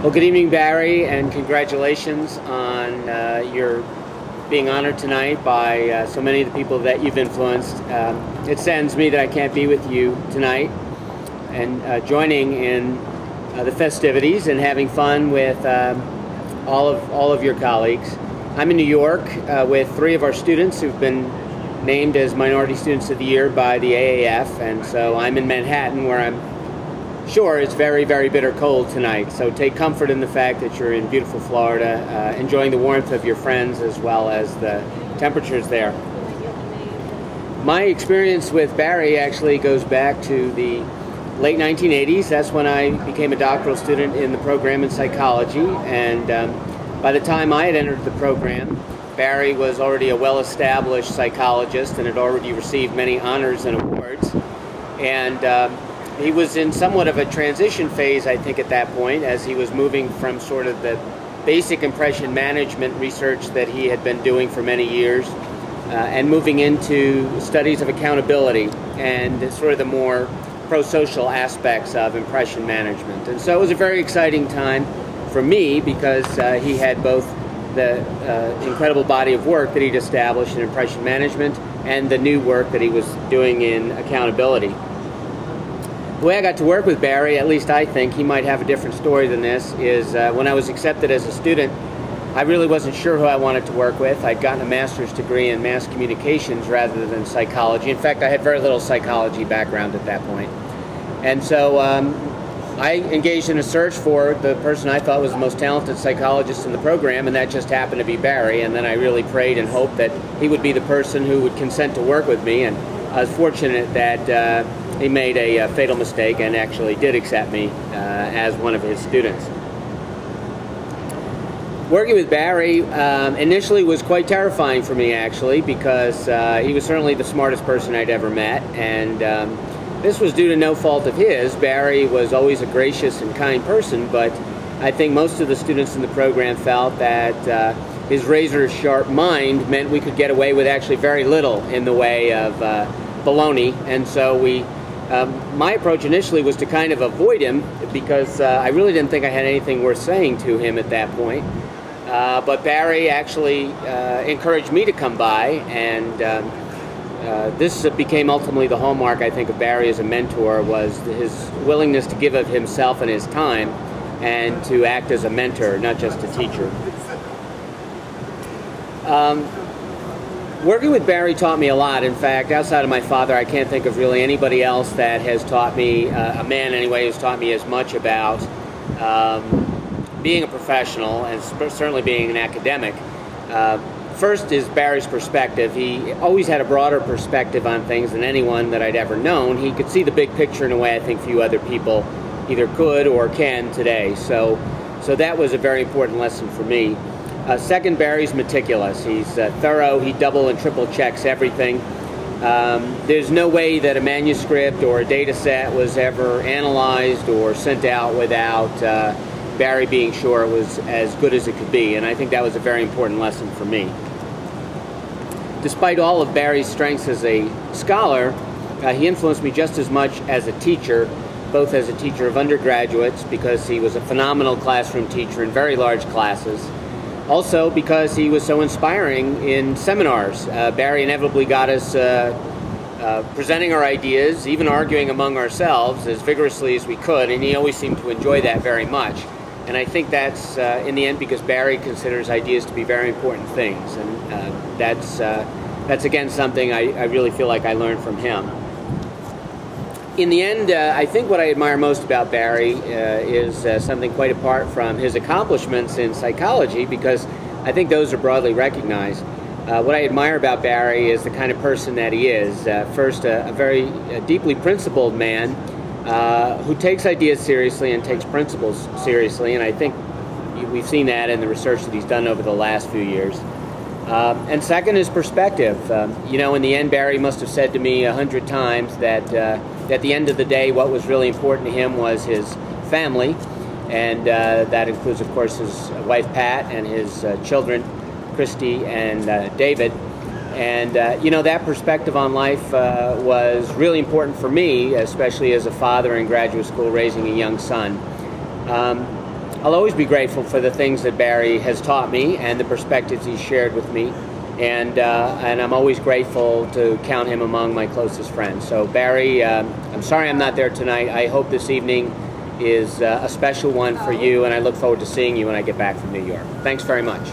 Well, good evening, Barry, and congratulations on your being honored tonight by so many of the people that you've influenced. It saddens me that I can't be with you tonight and joining in the festivities and having fun with all of your colleagues. I'm in New York with 3 of our students who've been named as Minority Students of the Year by the AAF, and so I'm in Manhattan, where I'm sure it's very, very bitter cold tonight. So take comfort in the fact that you're in beautiful Florida, enjoying the warmth of your friends as well as the temperatures there. My experience with Barry actually goes back to the late 1980s. That's when I became a doctoral student in the program in psychology, and by the time I had entered the program, Barry was already a well-established psychologist and had already received many honors and awards. And he was in somewhat of a transition phase, I think, at that point, as he was moving from sort of the basic impression management research that he had been doing for many years and moving into studies of accountability and sort of the more pro-social aspects of impression management. And so it was a very exciting time for me because he had both the incredible body of work that he'd established in impression management and the new work that he was doing in accountability. The way I got to work with Barry, at least I think, he might have a different story than this, is when I was accepted as a student, I really wasn't sure who I wanted to work with. I'd gotten a master's degree in mass communications rather than psychology. In fact, I had very little psychology background at that point. And so I engaged in a search for the person I thought was the most talented psychologist in the program, and that just happened to be Barry. And then I really prayed and hoped that he would be the person who would consent to work with me. And I was fortunate that he made a fatal mistake and actually did accept me as one of his students. Working with Barry initially was quite terrifying for me, actually, because he was certainly the smartest person I'd ever met, and this was due to no fault of his. Barry was always a gracious and kind person, but I think most of the students in the program felt that his razor-sharp mind meant we could get away with actually very little in the way of baloney, and so my approach initially was to kind of avoid him because I really didn't think I had anything worth saying to him at that point. But Barry actually encouraged me to come by, and this became ultimately the hallmark, I think, of Barry as a mentor, was his willingness to give of himself and his time and to act as a mentor, not just a teacher. Working with Barry taught me a lot. In fact, outside of my father, I can't think of really anybody else that has taught me, a man anyway, who's taught me as much about being a professional and certainly being an academic. First is Barry's perspective. He always had a broader perspective on things than anyone that I'd ever known. He could see the big picture in a way I think few other people either could or can today. So that was a very important lesson for me. Second, Barry's meticulous. He's thorough. He double and triple checks everything. There's no way that a manuscript or a data set was ever analyzed or sent out without Barry being sure it was as good as it could be, and I think that was a very important lesson for me. Despite all of Barry's strengths as a scholar, he influenced me just as much as a teacher, both as a teacher of undergraduates, because he was a phenomenal classroom teacher in very large classes, also because he was so inspiring in seminars. Barry inevitably got us presenting our ideas, even arguing among ourselves as vigorously as we could, and he always seemed to enjoy that very much. And I think that's, in the end, because Barry considers ideas to be very important things, and that's again something I really feel like I learned from him. In the end, I think what I admire most about Barry is something quite apart from his accomplishments in psychology, because I think those are broadly recognized. What I admire about Barry is the kind of person that he is. First, a very deeply principled man who takes ideas seriously and takes principles seriously, and I think we've seen that in the research that he's done over the last few years. And second is perspective. You know, in the end, Barry must have said to me 100 times that at the end of the day, what was really important to him was his family, and that includes, of course, his wife Pat and his children, Christy and David. And you know, that perspective on life was really important for me, especially as a father in graduate school raising a young son. I'll always be grateful for the things that Barry has taught me and the perspectives he's shared with me. And I'm always grateful to count him among my closest friends. So Barry, I'm sorry I'm not there tonight. I hope this evening is a special one for you, and I look forward to seeing you when I get back from New York. Thanks very much.